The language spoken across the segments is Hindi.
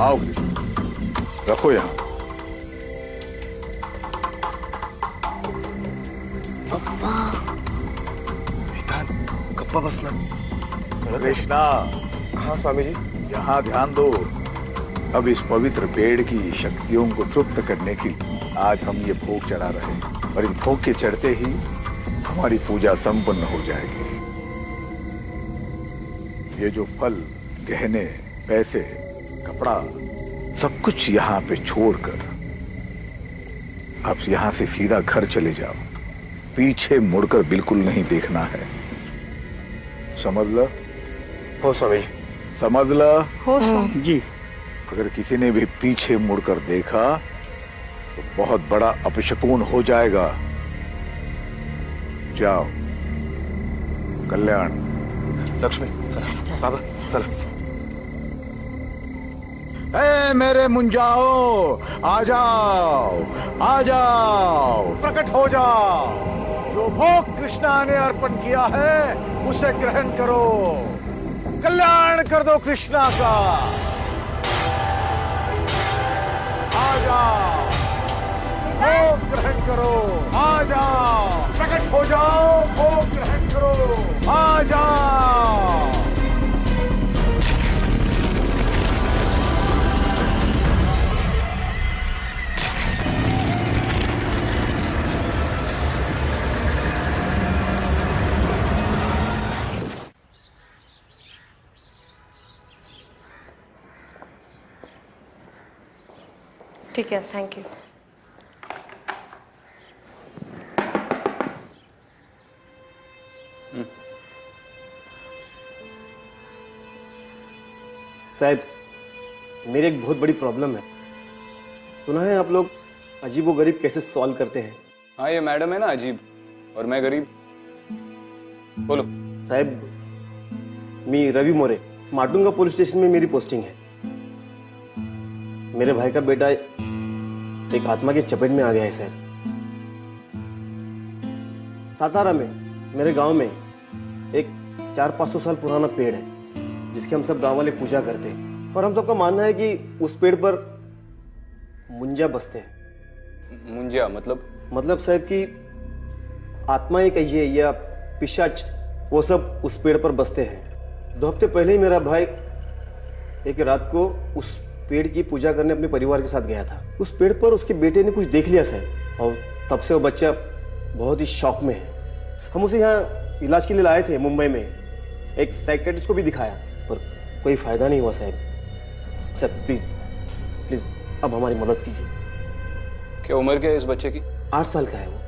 आओ कृष्ण, रखो यहाँ। गप्पा बसना। कृष्णा। हाँ स्वामी जी। यहाँ ध्यान दो। अब इस पवित्र पेड़ की शक्तियों को तृप्त करने के लिए आज हम ये भोग चढ़ा रहे हैं, और इस भोग के चढ़ते ही हमारी पूजा संपन्न हो जाएगी। ये जो फल, गहने, पैसे, कपड़ा, सब कुछ यहाँ पे छोड़कर अब यहाँ से सीधा घर चले जाओ। पीछे मुड़कर बिल्कुल नहीं देखना है, समझ लो? हो स्वामी जी। समझ लो? हो स्वामी जी। अगर किसी ने भी पीछे मुड़कर देखा तो बहुत बड़ा अपशकुन हो जाएगा। जाओ। कल्याण। लक्ष्मी सर, बाबा सर। ए मेरे मुंजाओ, आ जाओ, आ जाओ, प्रकट हो जाओ। जो भोग कृष्णा ने अर्पण किया है उसे ग्रहण करो। कल्याण कर दो कृष्णा का। आ जाओ, भोग ग्रहण करो। आ जाओ, प्रकट हो जाओ, भोग ग्रहण करो। आ जाओ। ठीक है, थैंक यू। साहब, मेरी एक बहुत बड़ी प्रॉब्लम है। सुना है आप लोग अजीब व गरीब कैसे सॉल्व करते हैं? हाँ, ये मैडम है ना अजीब, और मैं गरीब। बोलो। साहब, मी रवि मोरे, माटुंगा पुलिस स्टेशन में मेरी पोस्टिंग है। मेरे भाई का बेटा एक आत्मा की चपेट में आ गया है साहब। सातारा में मेरे गांव में एक 400-500 साल पुराना पेड़ है जिसकी हम सब गांव वाले पूजा करते हैं, और हम सबका मानना है कि उस पेड़ पर मुंजा बसते हैं। मुंजिया मतलब साहब कि आत्माएं कहिए या पिशाच, वो सब उस पेड़ पर बसते हैं। 2 हफ्ते पहले ही मेरा भाई एक रात को उस पेड़ की पूजा करने अपने परिवार के साथ गया था। उस पेड़ पर उसके बेटे ने कुछ देख लिया साहब, और तब से वो बच्चा बहुत ही शौक में है। हम उसे यहाँ इलाज के लिए लाए थे मुंबई में, एक साइकियाट्रिस्ट को भी दिखाया, पर कोई फायदा नहीं हुआ साहब। सर प्लीज प्लीज अब हमारी मदद कीजिए। क्या उम्र क्या है इस बच्चे की? 8 साल का है वो।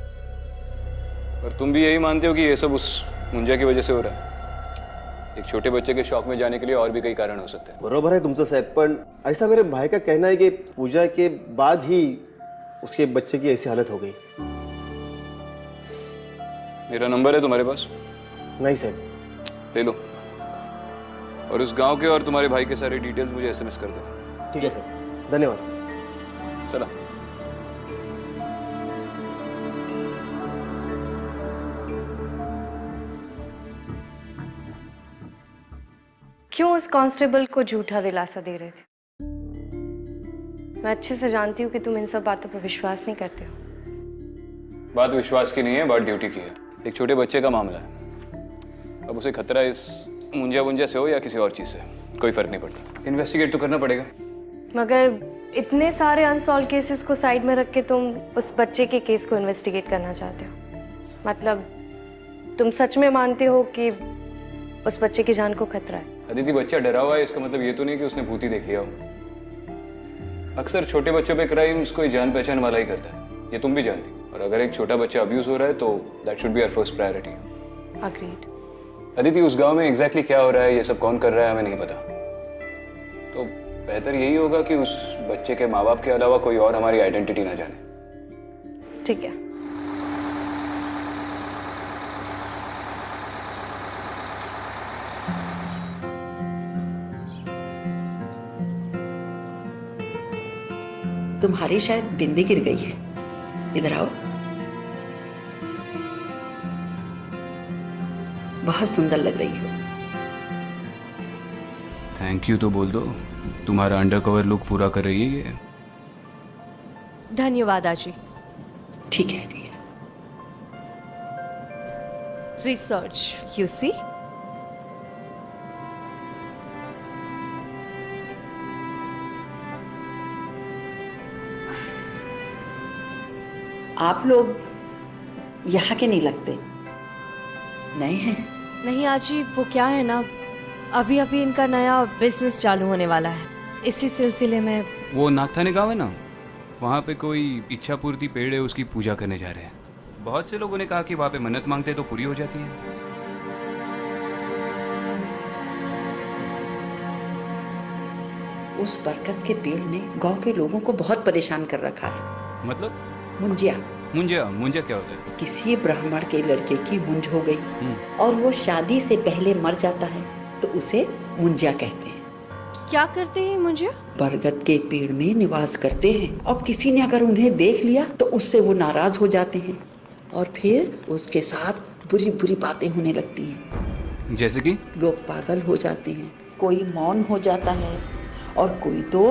और तुम भी यही मानते हो कि ये सब उस मुंजिया की वजह से हो रहा है? एक छोटे बच्चे के शौक में जाने के लिए और भी कई कारण हो सकते हैं। बरोबर है तुमसे साहब, पर ऐसा मेरे भाई का कहना है कि पूजा के बाद ही उसके बच्चे की ऐसी हालत हो गई। मेरा नंबर है तुम्हारे पास? नहीं साहब। ले लो, और उस गांव के और तुम्हारे भाई के सारे डिटेल्स मुझे SMS कर देना। ठीक है सर, धन्यवाद। चला। क्यों उस कांस्टेबल को झूठा दिलासा दे रहे थे? मैं अच्छे से जानती हूँ कि तुम इन सब बातों पर विश्वास नहीं करते हो। बात विश्वास की नहीं है, बात ड्यूटी की है। एक छोटे बच्चे का मामला है। अब उसे खतरा इस मुंजिया से हो या किसी और चीज से, कोई फर्क नहीं पड़ता। इन्वेस्टिगेट तो करना पड़ेगा। मगर इतने सारे अनसॉल्व केसेस को साइड में रख के तुम उस बच्चे के केस को इन्वेस्टिगेट करना चाहते हो? मतलब तुम सच में मानते हो कि उस बच्चे की जान को खतरा है? अदिति, बच्चा डरा हुआ है, इसका मतलब ये तो नहीं कि उसने भूत देख लिया हो। अक्सर छोटे बच्चों पे क्राइम्स कोई जान पहचान वाला ही करता है, ये तुम भी जानती हो। और अगर एक छोटा बच्चा अब्यूज हो रहा है तो that should be our first priority. Agreed. Aditi, उस गांव में एग्जैक्टली क्या हो रहा है, ये सब कौन कर रहा है, हमें नहीं पता। तो बेहतर यही होगा कि उस बच्चे के माँ बाप के अलावा कोई और हमारी आइडेंटिटी ना जाने। ठीक है। तुम्हारी शायद बिंदी गिर गई है, इधर आओ। बहुत सुंदर लग रही हो। थैंक यू तो बोल दो, तुम्हारा अंडरकवर लुक पूरा कर रही है ये। धन्यवाद आजी। ठीक है ठीक है। Research you see. आप लोग यहाँ के नहीं लगते, नए हैं। नहीं आजी, वो क्या है ना, अभी अभी इनका नया बिजनेस चालू होने वाला है, इसी सिलसिले में। वो नागथाने गाँव है ना, वहाँ पे कोई इच्छा पूर्ति पेड़ है, उसकी पूजा करने जा रहे हैं। बहुत से लोगों ने कहा कि वहाँ पे मन्नत मांगते तो पूरी हो जाती है। उस बरगद के पेड़ ने गांव के लोगों को बहुत परेशान कर रखा है। मतलब? मुंजिया। मुंजिया? मुंजिया क्या होता है? किसी ब्राह्मण के लड़के की मुंज हो गई और वो शादी से पहले मर जाता है तो उसे मुंजिया कहते हैं। क्या करते हैं मुंजिया? बरगद के पेड़ में निवास करते हैं और किसी ने अगर उन्हें देख लिया तो उससे वो नाराज हो जाते हैं और फिर उसके साथ बुरी बुरी बातें होने लगती हैं। जैसे कि? लोग पागल हो जाते हैं, कोई मौन हो जाता है और कोई तो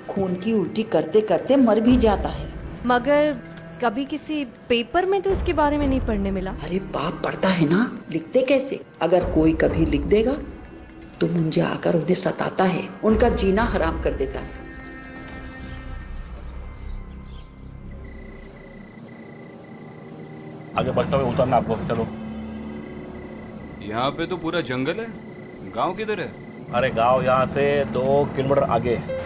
खून की उल्टी करते करते मर भी जाता है। मगर कभी किसी पेपर में तो इसके बारे में नहीं पढ़ने मिला। अरे पाप पड़ता है ना, लिखते कैसे? अगर कोई कभी लिख देगा तो मुंजिया आकर उन्हें सताता है, उनका जीना हराम कर देता है। आगे बढ़ते हुए उतरना आपको, चलो। यहाँ पे तो पूरा जंगल है, गांव किधर है? अरे गांव यहाँ से 2 किलोमीटर आगे है।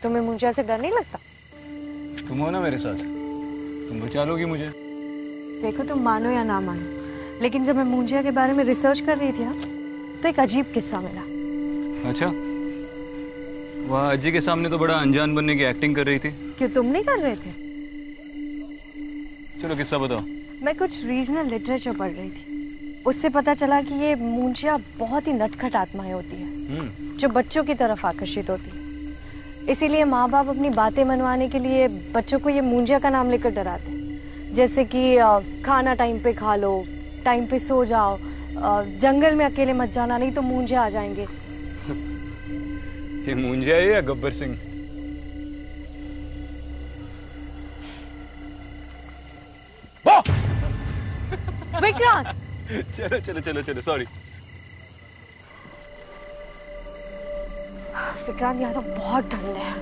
तुम्हें मुंजिया से डर नहीं लगता? तुम हो ना मेरे साथ, तुम बचा लोगी मुझे। देखो, तुम मानो या ना मानो, लेकिन जब मैं मुंजिया के बारे में रिसर्च कर रही थी ना, तो एक अजीब किस्सा मिला। अच्छा, वह अज्जी के सामने तो बड़ा अनजान बनने की एक्टिंग कर रही थी। क्यों, तुम नहीं कर रहे थे? चलो किस्सा बताओ। मैं कुछ रीजनल लिटरेचर पढ़ रही थी, उससे पता चला कि ये मुंजिया बहुत ही नटखट आत्माएं होती है जो बच्चों की तरफ आकर्षित होती है। इसीलिए माँ बाप अपनी बातें मनवाने के लिए बच्चों को ये मुंजिया का नाम लेकर डराते हैं, जैसे कि खाना टाइम पे खा लो, टाइम पे सो जाओ, जंगल में अकेले मत जाना नहीं तो मुंजिया आ जाएंगे। ये मुंजिया है या गब्बर सिंह? विक्रांत! चलो चलो चलो चलो, सॉरी। विक्रांत, यहाँ तो बहुत ठंड है।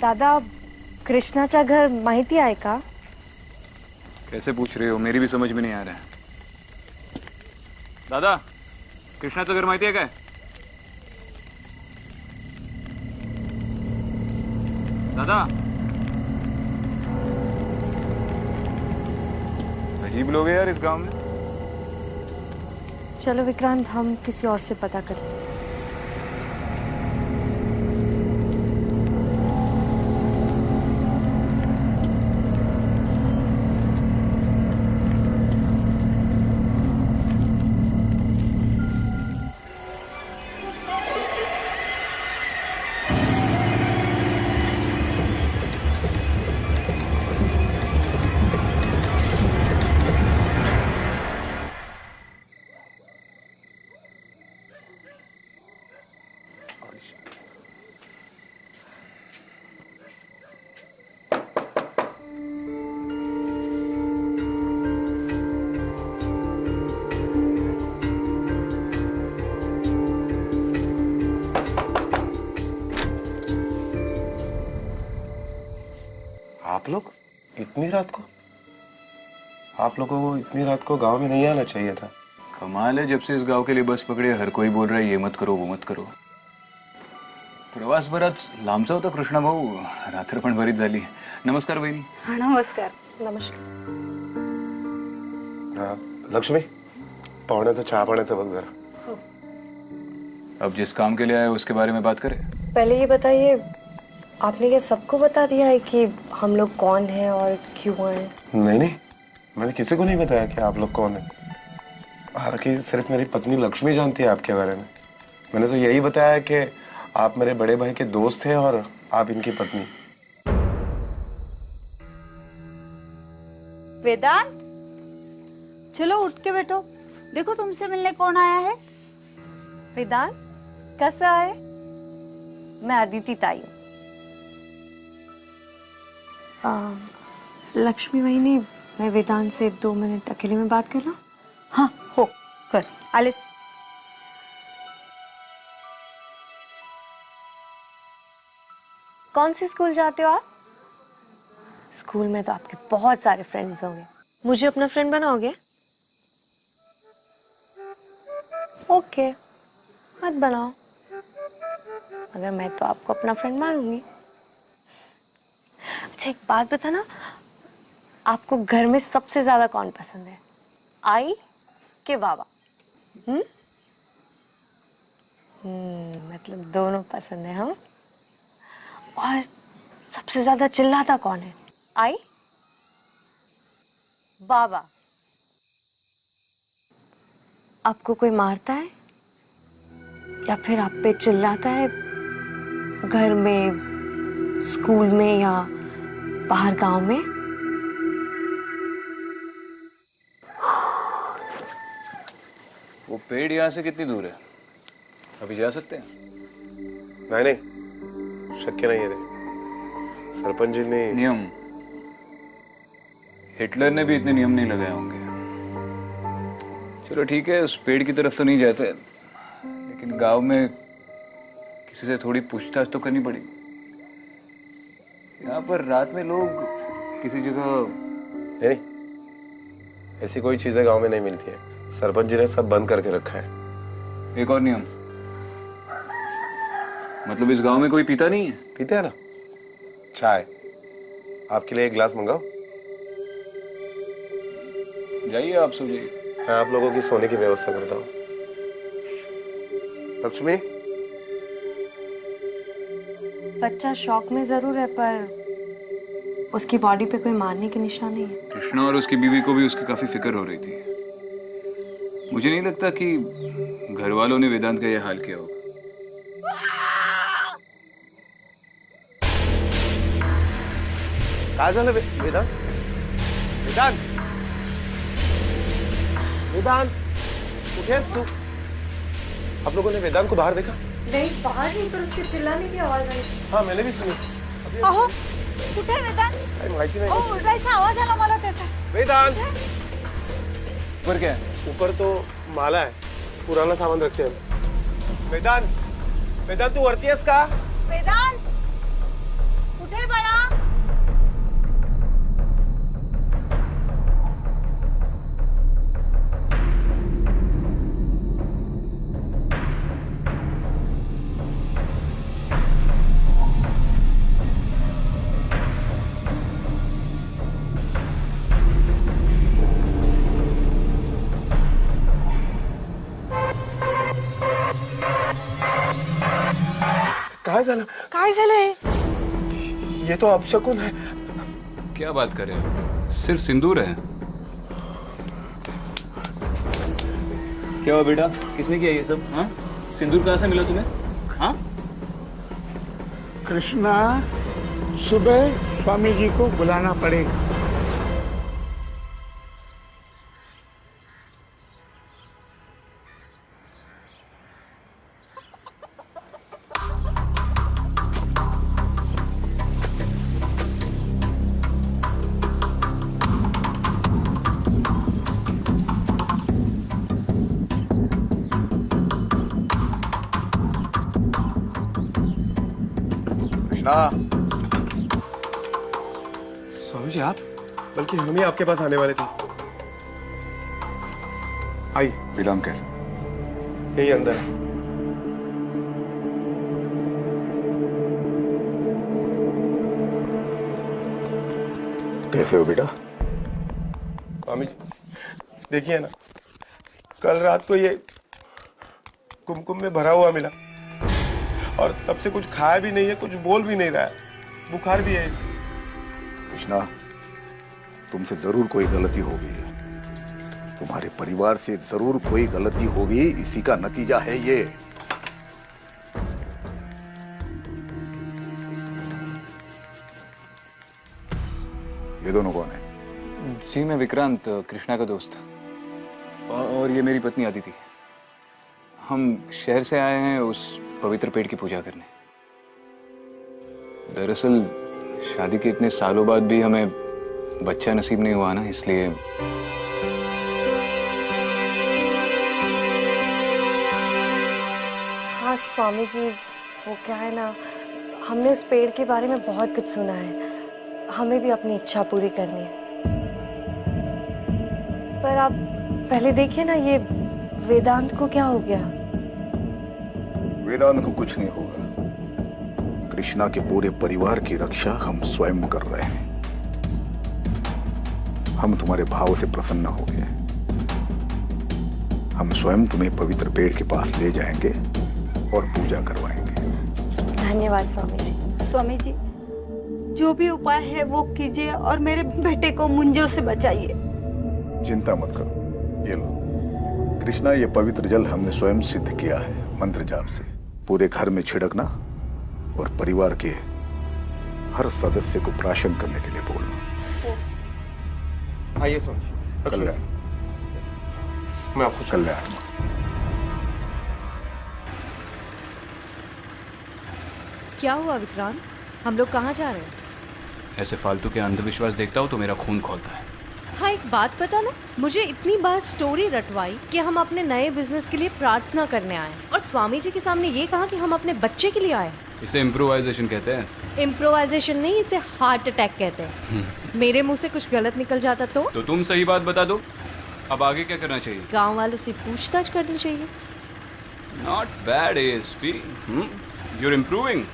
दादा, कृष्णाचा घर माहिती आहे का? कैसे पूछ रहे हो, मेरी भी समझ में नहीं आ रहा है। दादा, कृष्णाचं घर माहिती आहे काय? दादा, अजीब लोग हैं यार इस गांव में। चलो विक्रांत, हम किसी और से पता करते हैं। आप लोग इतनी रात को? आप लोगों को इतनी रात को गांव में नहीं आना चाहिए था। कमाल है, जब से इस गांव के लिए बस पकड़ी हर कोई बोल रहा है ये मत करो वो मत करो। प्रवास बराच लांबचा होता कृष्णा भाऊ, रात्र पण बरीच झाली। नमस्कार बहिणी। हाँ नमस्कार। नमस्कार। लक्ष्मी, पाहुण्याचा चहा पाण्याचं बघ जरा। अब जिस काम के लिए आए उसके बारे में बात करें। पहले ये बताइए, आपने क्या सबको बता दिया है कि हम लोग कौन हैं और क्यों आए? नहीं नहीं, मैंने किसी को नहीं बताया कि आप लोग कौन है। हालांकि सिर्फ मेरी पत्नी लक्ष्मी जानती है आपके बारे में। मैंने तो यही बताया कि आप मेरे बड़े भाई के दोस्त हैं और आप इनकी पत्नी। वेदांत, चलो उठ के बैठो। देखो तुमसे मिलने कौन आया है। वेदांत, कैसा है? मैं अदिति ताई हूँ। लक्ष्मी वहीनी, मैं वेदांत से 2 मिनट अकेले में बात कर लूं? हाँ हो, कर आलिस। कौन सी स्कूल जाते हो आप? स्कूल में तो आपके बहुत सारे फ्रेंड्स होंगे, मुझे अपना फ्रेंड बनाओगे? ओके, मत बनाओ, मगर मैं तो आपको अपना फ्रेंड मानूंगी। अच्छा एक बात बताना, आपको घर में सबसे ज्यादा कौन पसंद है, आई के बाबा? मतलब दोनों पसंद है हम। और सबसे ज्यादा चिल्लाता कौन है, आई बाबा? आपको कोई मारता है या फिर आप पे चिल्लाता है घर में, स्कूल में या बाहर गांव में? वो पेड़ यहाँ से कितनी दूर है? अभी जा सकते हैं? नहीं नहीं, शक्य नहीं है रे। सरपंच जी ने नियम, हिटलर ने भी इतने नियम नहीं लगाए होंगे। चलो ठीक है, उस पेड़ की तरफ तो नहीं जाते, लेकिन गांव में किसी से थोड़ी पूछताछ तो करनी पड़ेगी। यहाँ पर रात में लोग किसी जगह नहीं, ऐसी कोई चीजें गांव में नहीं मिलती है। सरपंच जी ने सब बंद करके रखा है। एक और नियम, मतलब इस गांव में कोई पीता नहीं है? पीते हैं ना चाय। आपके लिए एक गिलास मंगाओ? जाइए, आप सो जाइए। मैं आप लोगों की सोने की व्यवस्था करता हूँ। लक्ष्मी, बच्चा शौक में जरूर है, पर उसकी बॉडी पे कोई मारने के निशान नहीं है। कृष्णा और उसकी बीवी को भी उसकी काफी फिक्र हो रही थी। मुझे नहीं लगता कि घर वालों ने वेदांत का यह हाल किया होगा। काय झालं वेदांत? वेदांत, वेदांत कुठे आहेस तू? आप लोगों ने वेदांत को बाहर देखा? नहीं, बाहर नहीं, पर उसके चिल्लाने की आवाज आई। हाँ मैंने भी सुनी। अहो, कुठे आहे वेदांत? काही माहिती नाही। अहो, ओरडायचा आवाज आला मला त्याचा। वेदांत, ऊपर क्या है? ऊपर तो माला है, पुराना सामान रखते हैं। वेदांत, वेदांत तू वरती आहेस का? वेदांत, कुठे आहे बाळा? काय झालं? ये तो अपशकुन है। क्या बात कर रहे हो? सिर्फ सिंदूर है। क्या हुआ बेटा, किसने किया ये सब? हाँ, सिंदूर कहाँ से मिला तुम्हें? हाँ, कृष्णा, सुबह स्वामी जी को बुलाना पड़ेगा। स्वामी जी आप? बल्कि हम ही आपके पास आने वाले थे। आई, वेदांत कैसा? यही अंदर है। कैसे हो बेटा? स्वामी जी देखिए ना, कल रात को ये कुमकुम में भरा हुआ मिला और तब से कुछ खाया भी नहीं है, कुछ बोल भी नहीं रहा है, बुखार भी है। कृष्णा, तुमसे जरूर कोई गलती होगी, तुम्हारे परिवार से जरूर कोई गलती होगी, इसी का नतीजा है ये। ये दोनों कौन है? जी मैं विक्रांत, कृष्णा का दोस्त, और ये मेरी पत्नी आदिति। हम शहर से आए हैं उस पवित्र पेड़ की पूजा करने। दरअसल शादी के इतने सालों बाद भी हमें बच्चा नसीब नहीं हुआ ना, इसलिए। हाँ स्वामी जी, वो क्या है ना, हमने उस पेड़ के बारे में बहुत कुछ सुना है, हमें भी अपनी इच्छा पूरी करनी है। पर आप पहले देखिए ना, ये वेदांत को क्या हो गया? वेदांत को कुछ नहीं होगा। कृष्णा के पूरे परिवार की रक्षा हम स्वयं कर रहे हैं। हम तुम्हारे भाव से प्रसन्न हो गए। हम स्वयं तुम्हें पवित्र पेड़ के पास ले जाएंगे और पूजा करवाएंगे। धन्यवाद स्वामी जी। स्वामी जी, जो भी उपाय है वो कीजिए और मेरे बेटे को मुंजों से बचाइए। चिंता मत करो, ये लो। कृष्णा, ये पवित्र जल हमने स्वयं सिद्ध किया है मंत्र जाप से। पूरे घर में छिड़कना और परिवार के हर सदस्य को प्राशन करने के लिए बोलना। आइए स्वामी। कल्याण, मैं आपको कल्याण। क्या हुआ विक्रांत, हम लोग कहाँ जा रहे हैं? ऐसे फालतू के अंधविश्वास देखता हूँ तो मेरा खून खौलता है। हाँ एक बात पता ना, मुझे इतनी बार स्टोरी रटवाई कि हम अपने नए बिजनेस के लिए प्रार्थना करने आए और स्वामी जी के सामने ये कहा कि हम अपने बच्चे के लिए आए। इसे इम्प्रोवाइजेशन कहते हैं। इम्प्रोवाइजेशन नहीं, इसे हार्ट अटैक कहते हैं। मेरे मुंह से कुछ गलत निकल जाता तो तुम सही बात बता दो। अब आगे क्या करना चाहिए? गांव वालों से पूछताछ करनी चाहिए। Not bad ASP, you're improving.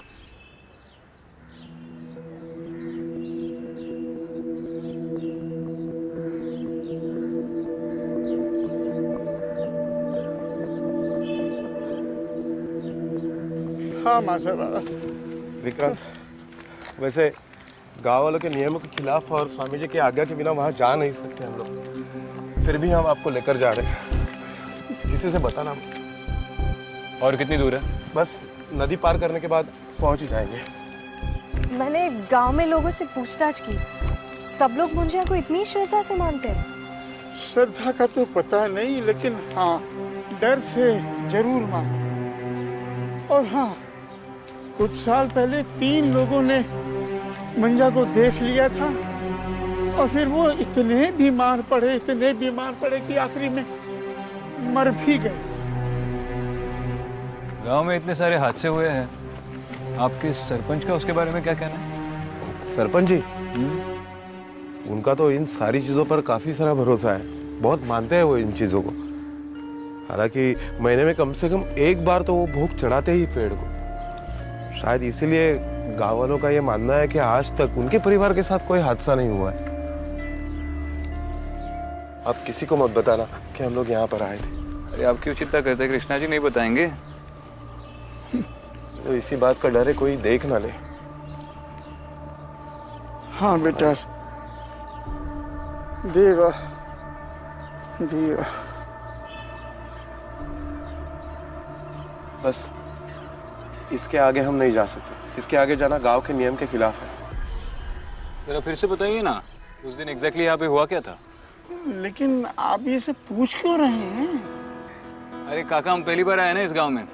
हाँ माशाल्लाह। विक्रांत, वैसे गांव वालों के नियमों के खिलाफ और स्वामी जी की आज्ञा के बिना वहां जा नहीं सकते हम लोग, फिर भी हम आपको लेकर जा रहे हैं। किसी से बताना। और कितनी दूर है? बस नदी पार करने के बाद पहुंच ही जाएंगे। मैंने गांव में लोगों से पूछताछ की, सब लोग मुंजिया को इतनी श्रद्धा से मानते हैं। श्रद्धा का तो पता नहीं, लेकिन हाँ डर से जरूर मानो। और हाँ, कुछ साल पहले 3 लोगों ने मंजा को देख लिया था और फिर वो इतने बीमार पड़े कि आखिरी में मर भी गए। गांव में इतने सारे हादसे हुए हैं, आपके सरपंच का उसके बारे में क्या कहना है? सरपंच जी, उनका तो इन सारी चीजों पर काफी सारा भरोसा है, बहुत मानते हैं वो इन चीजों को। हालांकि महीने में कम से कम एक बार तो वो भोग चढ़ाते ही पेड़ को। शायद इसीलिए गांव वालों का ये मानना है कि आज तक उनके परिवार के साथ कोई हादसा नहीं हुआ है। आप किसी को मत बताना कि हम लोग यहाँ पर आए थे। अरे आप क्यों चिंता करते हैं कृष्णा जी, नहीं बताएंगे। तो इसी बात का डर है कोई देख ना ले। हाँ बेटा, देवा देवा। बस इसके आगे हम नहीं जा सकते। इसके आगे जाना गांव के नियम के खिलाफ है। जरा फिर से बताइए ना, उस दिन एग्जैक्टली यहाँ पे हुआ क्या था? लेकिन आप ये सब पूछ क्यों रहे हैं? अरे काका, हम पहली बार आए ना इस गांव में,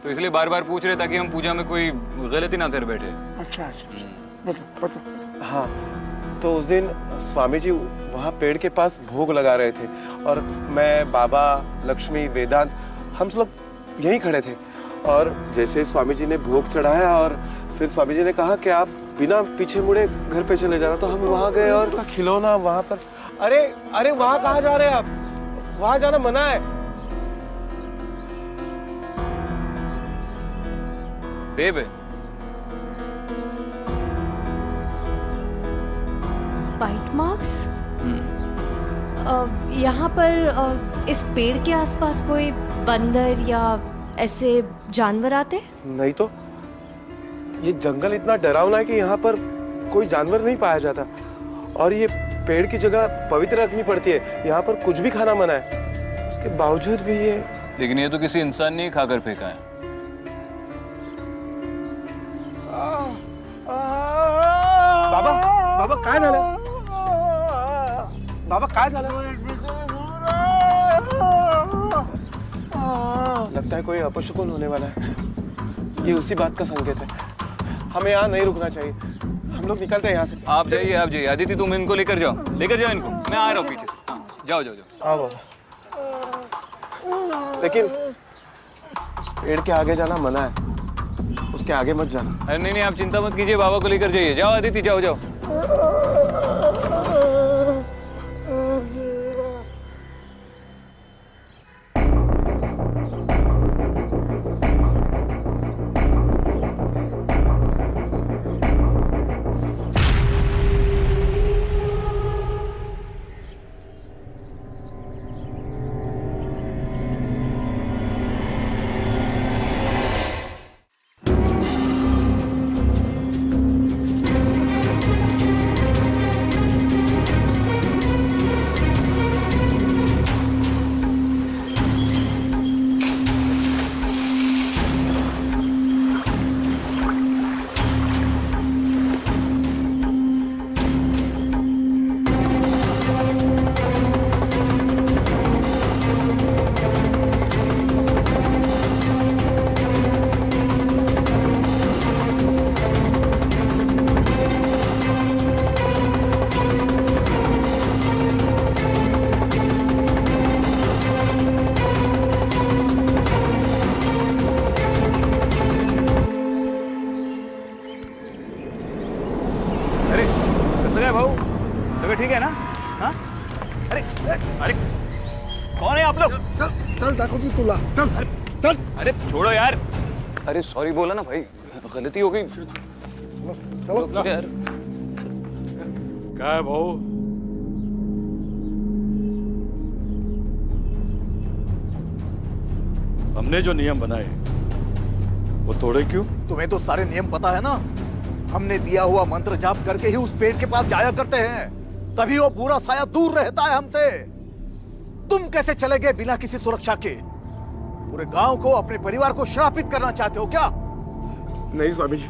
तो इसलिए बार बार पूछ रहे ताकि हम पूजा में कोई गलती ना कर बैठे। अच्छा, बताओ। हाँ, तो उस दिन स्वामी जी वहाँ पेड़ के पास भोग लगा रहे थे और मैं, बाबा, लक्ष्मी, वेदांत, हम सब लोग यहीं खड़े थे। और जैसे स्वामी जी ने भोग चढ़ाया और फिर स्वामी जी ने कहा कि आप बिना पीछे मुड़े घर पे चले जाना, तो हम वहाँ गए और खिलौना वहाँ पर। अरे वहाँ कहाँ जा रहे हैं आप? वहाँ जाना मना है। देव है। Bite marks? यहाँ पर इस पेड़ के आसपास कोई बंदर या ऐसे जानवर आते? नहीं तो, ये जंगल इतना डरावना है कि यहाँ पर कोई जानवर नहीं पाया जाता। और ये पेड़ की जगह पवित्र रखनी पड़ती है, यहाँ पर कुछ भी खाना मना है, उसके बावजूद भी ये। लेकिन ये तो किसी इंसान ने ही खाकर फेंका है। बाबा बाबा काय झालं? बाबा काय झालं? लगता है कोई अपशकुन होने वाला है। ये उसी बात का संकेत है। हमें यहाँ नहीं रुकना चाहिए, हम लोग निकलते हैं यहाँ से। आप जाइए आदित्य, तुम इनको लेकर जाओ इनको, मैं आ रहा हूँ पीछे से। जाओ जाओ जाओ। हाँ बाबा, लेकिन उस पेड़ के आगे जाना मना है, उसके आगे मत जाना। अरे नहीं आप चिंता मत कीजिए, बाबा को लेकर जाइए। जाओ आदित्य, जाओ जाओ। ठीक है ना? हाँ? अरे कौन है आप लोग? चल दाखव तू तुला, चल। अरे छोड़ो यार। अरे सॉरी बोला ना भाई, गलती हो गई। चलो यार। क्या है भाऊ? हमने जो नियम बनाए वो तोड़े क्यों? तुम्हें तो सारे नियम पता है ना। हमने दिया हुआ मंत्र जाप करके ही उस पेड़ के पास जाया करते हैं, तभी वो बुरा साया दूर रहता है हमसे। तुम कैसे चले गए बिना किसी सुरक्षा के? पूरे गांव को, अपने परिवार को श्रापित करना चाहते हो क्या? नहीं स्वामी जी,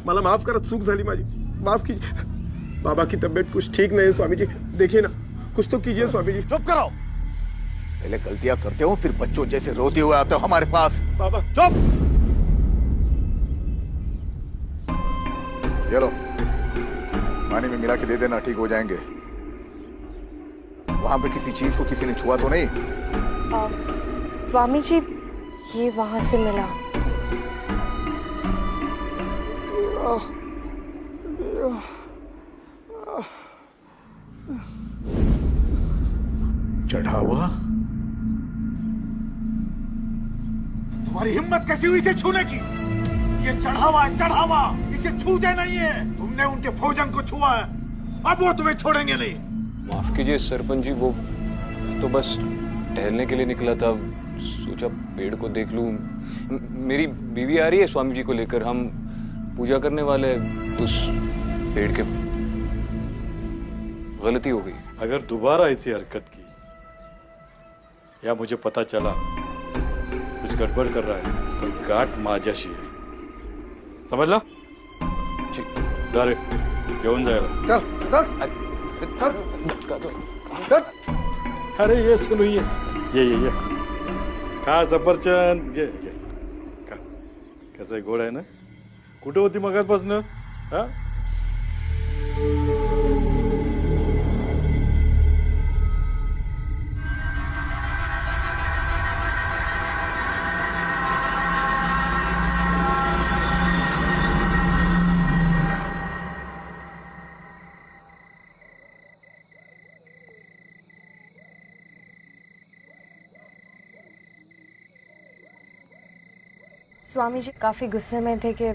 मला माफ करा, चूक झाली माझी, माफ कीजिए। बाबा की तबीयत कुछ ठीक नहीं है स्वामी जी, देखिए ना, कुछ तो कीजिए स्वामी जी। चुप करो। पहले गलतियां करते हो, फिर बच्चों जैसे रोते हुए आते हो हमारे पास। बाबा चुप। ये लो, पानी में मिला के दे देना, ठीक हो जाएंगे। वहां पे किसी चीज को किसी ने छुआ तो नहीं? स्वामी जी, ये वहां से मिला। चढ़ावा? तुम्हारी हिम्मत कैसी हुई इसे छूने की? ये चढ़ावा है, चढ़ावा, इसे छूते नहीं है। तुमने उनके भोजन को छुआ है, अब वो तुम्हें छोड़ेंगे नहीं। माफ कीजिए सरपंच जी, वो तो बस टहलने के लिए निकला था, सोचा पेड़ को देख लूं। मेरी बीवी आ रही है स्वामी जी को लेकर, हम पूजा करने वाले उस पेड़ के। गलती हो गई। अगर दोबारा ऐसी हरकत की या मुझे पता चला कुछ गड़बड़ कर रहा है तो गाठ माझ्याशी है, समझला? जा रे, घेऊन जायला। चल चल चल। अरे ये सुनो, ये खा सफरचंद, ये खा। कसं गोड आहे ना? कुठे होती मगाचपासून? हा? स्वामी जी काफी गुस्से में थे कि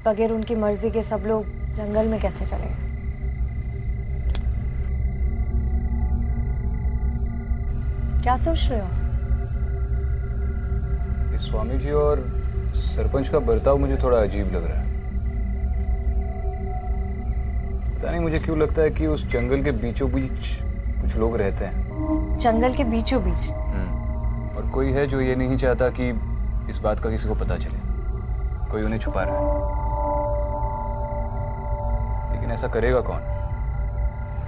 बगैर उनकी मर्जी के सब लोग जंगल में कैसे चले गए। क्या सोच रहे हो? स्वामी जी और सरपंच का बर्ताव मुझे थोड़ा अजीब लग रहा है। पता नहीं मुझे क्यों लगता है कि उस जंगल के बीचों बीच कुछ लोग रहते हैं। जंगल के बीचों बीच? और कोई है जो ये नहीं चाहता कि इस बात का किसी को पता चले, कोई उन्हें छुपा रहा है। लेकिन ऐसा करेगा कौन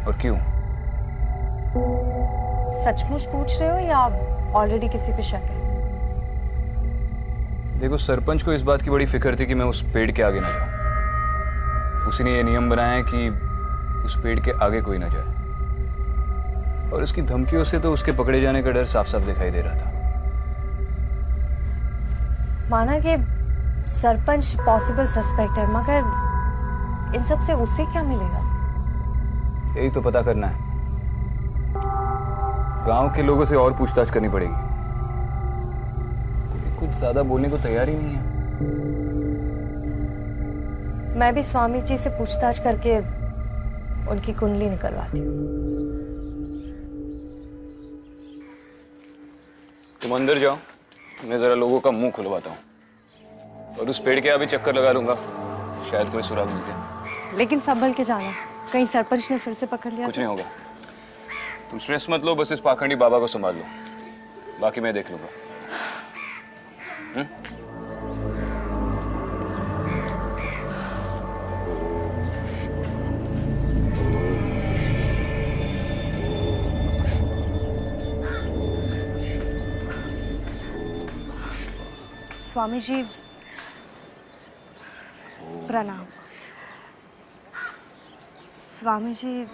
और क्यों? सचमुच पूछ रहे हो या ऑलरेडी किसी पे शक है? देखो, सरपंच को इस बात की बड़ी फिक्र थी कि मैं उस पेड़ के आगे ना जाऊं। उसी ने ये नियम बनाया है कि उस पेड़ के आगे कोई ना जाए, और उसकी धमकियों से तो उसके पकड़े जाने का डर साफ साफ दिखाई दे रहा था। माना कि सरपंच पॉसिबल सस्पेक्ट है, मगर इन सब से उससे क्या मिलेगा? यही तो पता करना है। गांव के लोगों से और पूछताछ करनी पड़ेगी। कुछ ज्यादा बोलने को तैयार ही नहीं है। मैं भी स्वामी जी से पूछताछ करके उनकी कुंडली निकलवाती हूँ। तुम अंदर जाओ, मैं जरा लोगों का मुंह खुलवाता हूँ, और उस पेड़ के अभी चक्कर लगा लूंगा, शायद कोई सुराग मिल जाए। लेकिन संभल के जाना, कहीं सरपंच ने फिर से पकड़ लिया। कुछ नहीं होगा, तुम स्ट्रेस मत लो, बस इस पाखंडी बाबा को संभाल लो, बाकी मैं देख लूंगा। स्वामी जी प्रणाम। स्वामी जी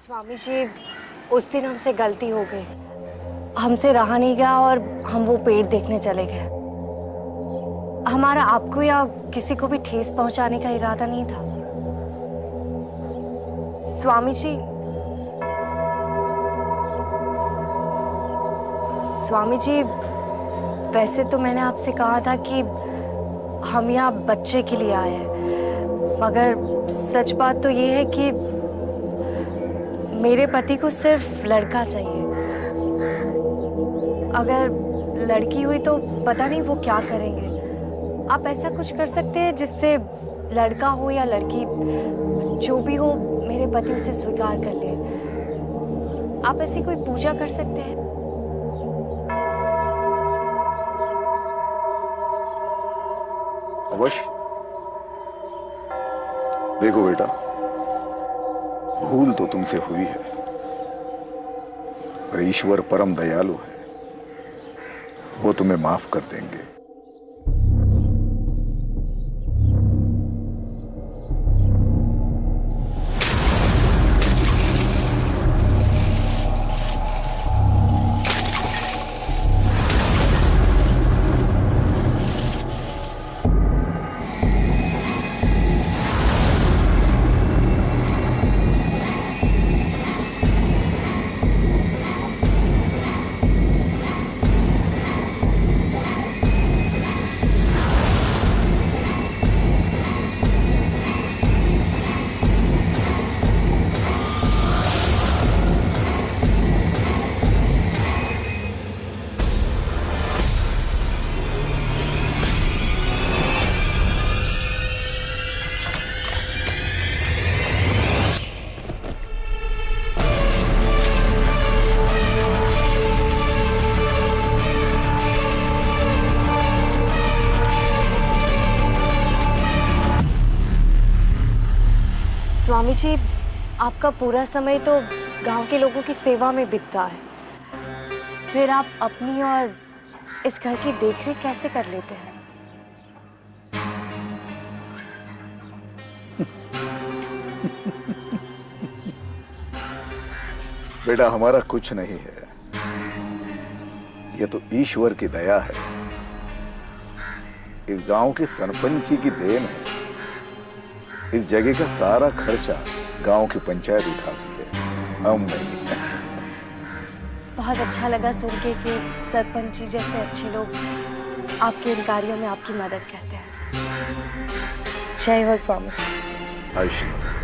स्वामी जी, उस दिन हमसे गलती हो गई, हमसे रहा नहीं गया और हम वो पेड़ देखने चले गए। हमारा आपको या किसी को भी ठेस पहुंचाने का इरादा नहीं था। स्वामी जी, स्वामी जी, वैसे तो मैंने आपसे कहा था कि हम यहाँ बच्चे के लिए आए हैं, मगर सच बात तो ये है कि मेरे पति को सिर्फ लड़का चाहिए। अगर लड़की हुई तो पता नहीं वो क्या करेंगे। आप ऐसा कुछ कर सकते हैं जिससे लड़का हो या लड़की, जो भी हो, मेरे पति उसे स्वीकार कर ले। आप ऐसी कोई पूजा कर सकते हैं? अवश्य। देखो बेटा, भूल तो तुमसे हुई है, पर ईश्वर परम दयालु है, वो तुम्हें माफ कर देंगे। स्वामी जी, आपका पूरा समय तो गांव के लोगों की सेवा में बीतता है, फिर आप अपनी और इस घर की देखरेख कैसे कर लेते हैं? बेटा, हमारा कुछ नहीं है, यह तो ईश्वर की दया है। इस गांव के सरपंच जी की देन है। इस जगह का सारा खर्चा गांव की पंचायत उठाती है, हम नहीं। बहुत अच्छा लगा सुन के कि सरपंच जी जैसे अच्छे लोग आपके इन कार्यों में आपकी मदद करते हैं। जय हो स्वामी जी। आयुष्मान।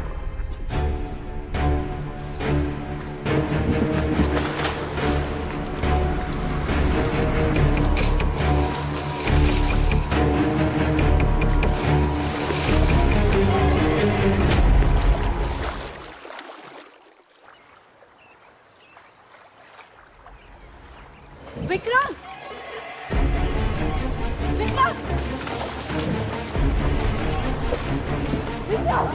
विक्रम! विक्रम! विक्रम!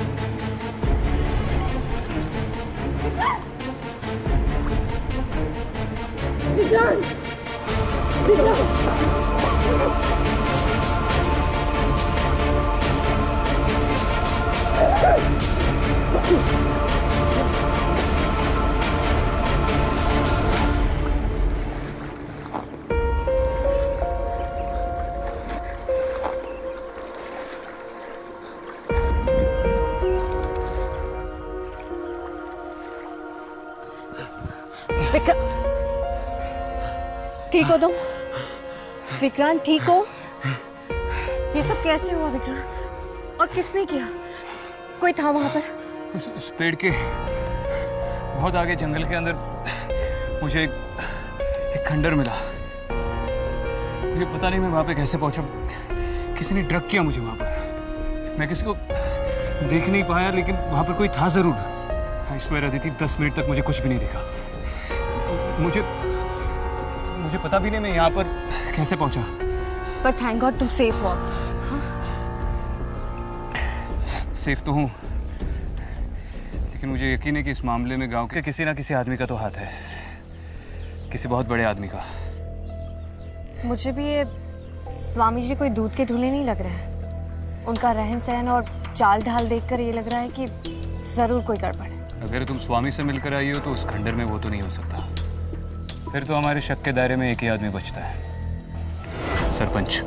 विक्रम! ठीक हो तुम? विक्रांत ठीक हो? ये सब कैसे हुआ विक्रांत? और किसने किया? कोई था वहां पर? उस पेड़ के बहुत आगे जंगल के अंदर मुझे एक खंडर मिला। मुझे पता नहीं मैं वहां पे कैसे पहुंचा। किसी ने ड्रग किया मुझे वहां पर। मैं किसी को देख नहीं पाया, लेकिन वहां पर कोई था जरूर। आई स्वेयर अदिति, 10 मिनट तक मुझे कुछ भी नहीं दिखा। मुझे पता भी नहीं मैं यहाँ पर कैसे पहुंचा। पर थैंक गॉड तुम सेफ हो। सेफ तो हूँ, लेकिन मुझे यकीन है कि इस मामले में गांव के किसी ना किसी आदमी का तो हाथ है, किसी बहुत बड़े आदमी का। मुझे भी ये स्वामी जी कोई दूध के धुले नहीं लग रहे हैं। उनका रहन सहन और चाल ढाल देखकर ये लग रहा है कि जरूर कोई गड़बड़ है। अगर तुम स्वामी से मिलकर आई हो तो उस खंडर में वो तो नहीं हो सकता। फिर तो हमारे शक के दायरे में एक ही आदमी बचता है, सरपंच।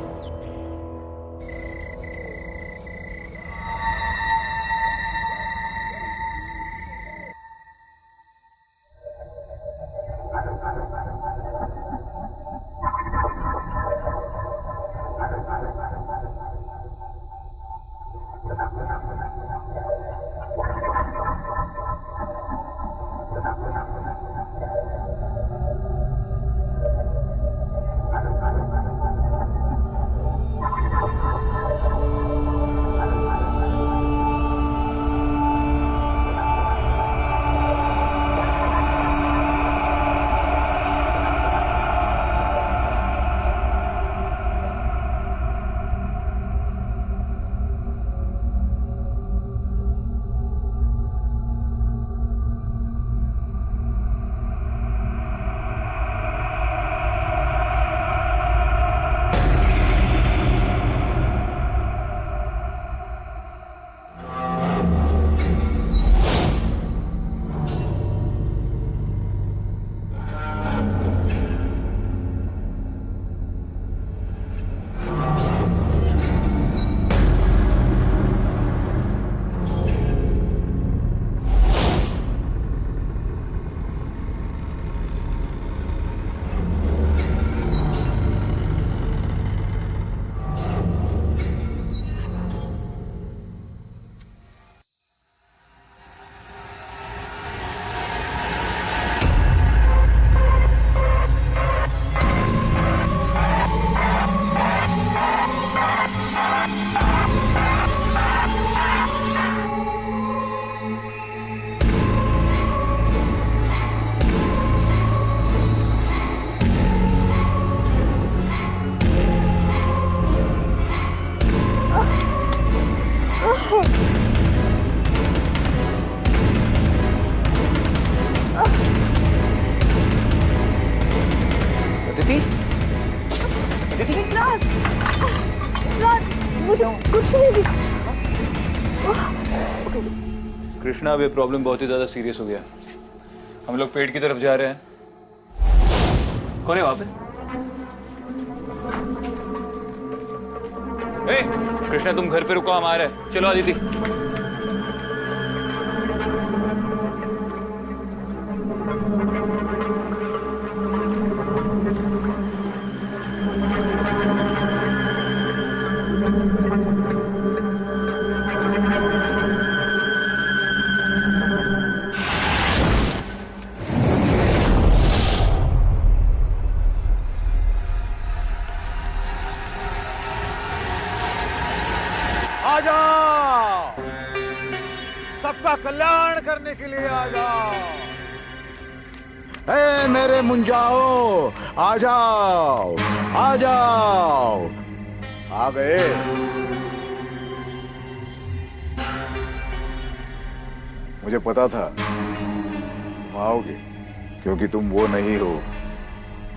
मुझे कुछ नहीं दिखा। कृष्णा, अब ये प्रॉब्लम बहुत ही ज्यादा सीरियस हो गया। हम लोग पेड़ की तरफ जा रहे हैं। कौन है वहां पे? ए, कृष्णा तुम घर पे रुको, हम आ रहे हैं। चलो आदिति। आ जाओ, सबका कल्याण करने के लिए आ जाओ। ए मेरे मुंजाओ, आ जाओ, आ जाओ। आ गए। मुझे पता था तुम आओगे, क्योंकि तुम वो नहीं हो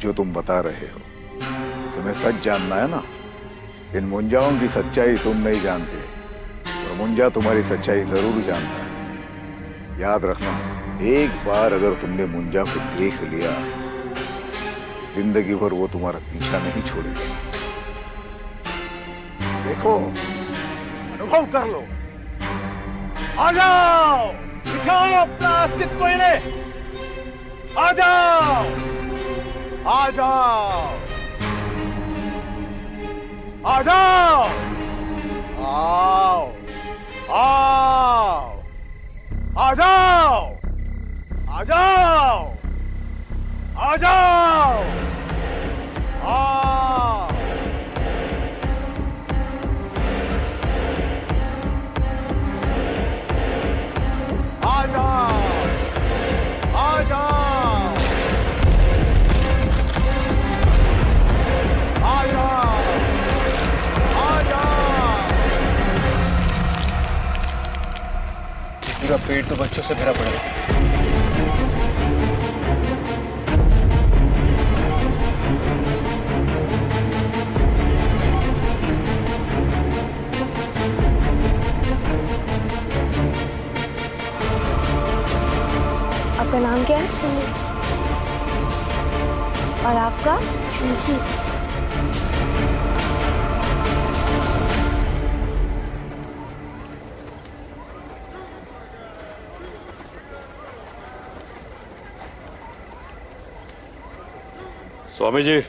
जो तुम बता रहे हो। तुम्हें सच जानना है ना। इन मुंजाओं की सच्चाई तुम नहीं जानते, और मुंजा तुम्हारी सच्चाई जरूर जानता है। याद रखना, एक बार अगर तुमने मुंजा को देख लिया, जिंदगी भर वो तुम्हारा पीछा नहीं छोड़ेगा। देखो, अनुभव कर लो। आ जाओ, दिखाओ अपना अस्तित्व इन्हें। आ जाओ, आ जाओ, आ जाओ, आओ, आओ, आ जाओ, आ जाओ, आ जाओ, आओ। आ जाओ, आ जाओ, आ जाओ, आ जाओ। पूरा पेट तो बच्चों से भरा पड़ा है। आपका नाम क्या है? सुनी। और आपका? पिंकी। स्वामी जी,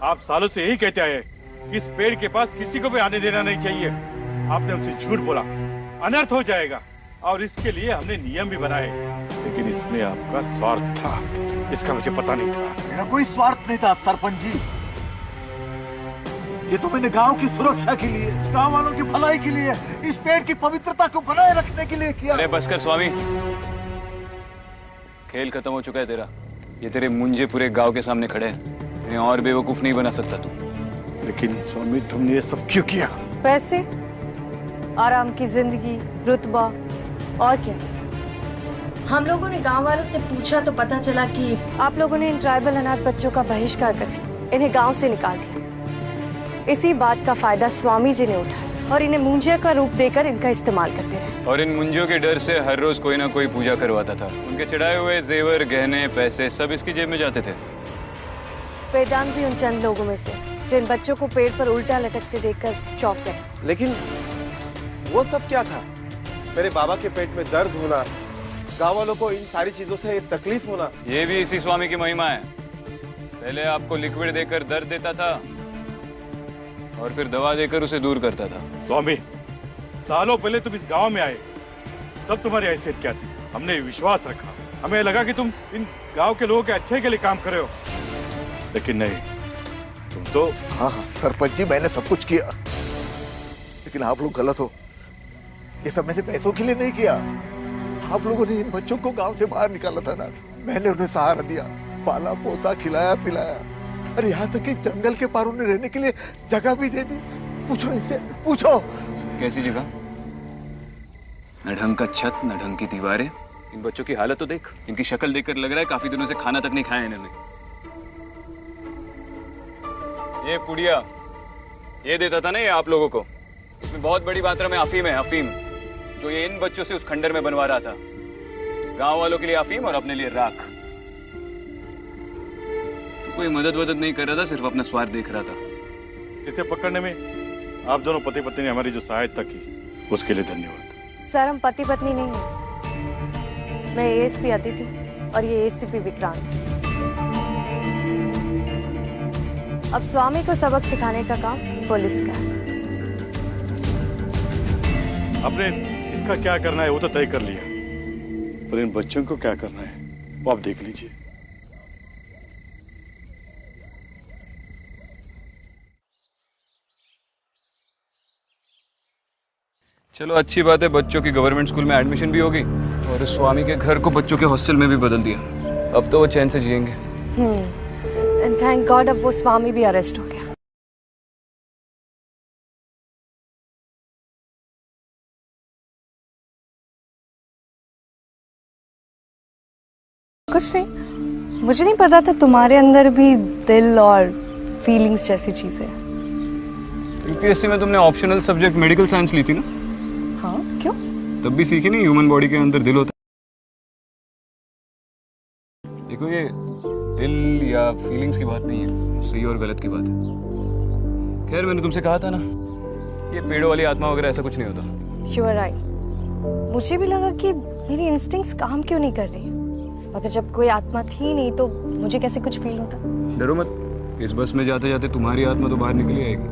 आप सालों से यही कहते आए कि इस पेड़ के पास किसी को भी आने देना नहीं चाहिए। आपने उनसे झूठ बोला, अनर्थ हो जाएगा, और इसके लिए हमने नियम भी बनाए, लेकिन इसमें आपका स्वार्थ था। इसका मुझे पता नहीं था। मेरा कोई स्वार्थ नहीं था सरपंच जी। ये तो मैंने गांव की सुरक्षा के लिए, गांव वालों की भलाई के लिए, इस पेड़ की पवित्रता को बनाए रखने के लिए किया। अरे बस कर स्वामी, खेल खत्म हो चुका है तेरा। ये तेरे मुंजे पूरे गांव के सामने खड़े हैं। इन्हें और बेवकूफ नहीं बना सकता तू। लेकिन स्वामी, तुमने ये सब क्यों किया? पैसे, आराम की जिंदगी, रुतबा, और क्या? हम लोगों ने गांव वालों से पूछा तो पता चला कि आप लोगों ने इन ट्राइबल अनाथ बच्चों का बहिष्कार करके इन्हें गांव से निकाल दिया। इसी बात का फायदा स्वामी जी ने उठाया और इन्हें मुंजिया का रूप देकर इनका इस्तेमाल करते रहे। और इन मुंजियों के डर से हर रोज कोई ना कोई पूजा करवाता था। उनके चढ़ाए हुए जेवर, गहने, पैसे सब इसकी जेब में जाते थे। वेदांत भी उन चंद लोगों में से जो इन बच्चों को पेड़ पर उल्टा लटकते देखकर चौंक गए। लेकिन वो सब क्या था? मेरे बाबा के पेट में दर्द होना, गाँव वालों को इन सारी चीजों से तकलीफ होना, ये भी इसी स्वामी की महिमा है। पहले आपको लिक्विड देकर दर्द देता था और फिर दवा देकर उसे दूर करता था। स्वामी, सालों पहले तुम इस गांव में आए, तब तुम्हारी हैसियत क्या थी? हमने विश्वास रखा, हमें लगा कि तुम इन गांव के लोगों के अच्छे के लिए काम कर रहे हो, लेकिन नहीं, तुम तो। हाँ हाँ सरपंच जी, मैंने सब कुछ किया, लेकिन आप लोग गलत हो। ये सब मैंने पैसों के लिए नहीं किया। आप लोगों ने इन बच्चों को गांव से बाहर निकाला था ना, मैंने उन्हें सहारा दिया, पाला पोसा, खिलाया पिलाया, और यहाँ तक कि जंगल के पार उन्हें रहने के लिए जगह भी दे दी। पूछो इनसे, पूछो। कैसी जगह? न ढंग का छत, न ढंग की दीवारें। इन बच्चों की हालत तो देख। इनकी शक्ल देखकर लग रहा है काफी दिनों से खाना तक नहीं खाया इन्होंने। ये पुड़िया ये देता था ना ये आप लोगों को, इसमें बहुत बड़ी मात्रा में अफीम है, अफीम जो ये इन बच्चों से उस खंडर में बनवा रहा था। गांव वालों के लिए अफीम और अपने लिए राख। कोई मदद वदद नहीं कर रहा था, सिर्फ अपना स्वार्थ देख रहा था। इसे पकड़ने में आप दोनों पति पत्नी ने हमारी जो सहायता की उसके लिए धन्यवाद। सर हम पति पत्नी नहीं हैं। मैं एएसपी अदिति और ये एसीपी विक्रांत। अब स्वामी को सबक सिखाने का काम पुलिस का है। आपने इसका क्या करना है वो तो तय कर लिया, पर इन बच्चों को क्या करना है वो आप देख लीजिए। चलो अच्छी बात है, बच्चों की गवर्नमेंट स्कूल में एडमिशन भी होगी और स्वामी के घर को बच्चों के हॉस्टल में भी बदल दिया। अब तो वो चैन से जिएंगे। एंड थैंक गॉड अब वो स्वामी भी अरेस्ट हो गया। कुछ नहीं, मुझे नहीं पता था तुम्हारे अंदर भी दिल और फीलिंग्स जैसी चीजें। यूपीएससी में तुमने ऑप्शनल सब्जेक्ट मेडिकल साइंस ली थी ना? हाँ, क्यों? तब भी सीखी नहीं ह्यूमन बॉडी के अंदर दिल होता है। देखो ये दिल या फीलिंग्स की बात नहीं है, सही और गलत की बात है। खैर मैंने तुमसे कहा था ना, ये पेड़ों वाली आत्मा वगैरह ऐसा कुछ नहीं होता। You are right. मुझे भी लगा कि मेरी इंस्टिंक्ट्स काम क्यों नहीं कर रही हैं। मगर जब कोई आत्मा थी नहीं तो मुझे कैसे कुछ फील होता। डरो मत, इस बस में जाते जाते तुम्हारी आत्मा तो बाहर निकली आएगी।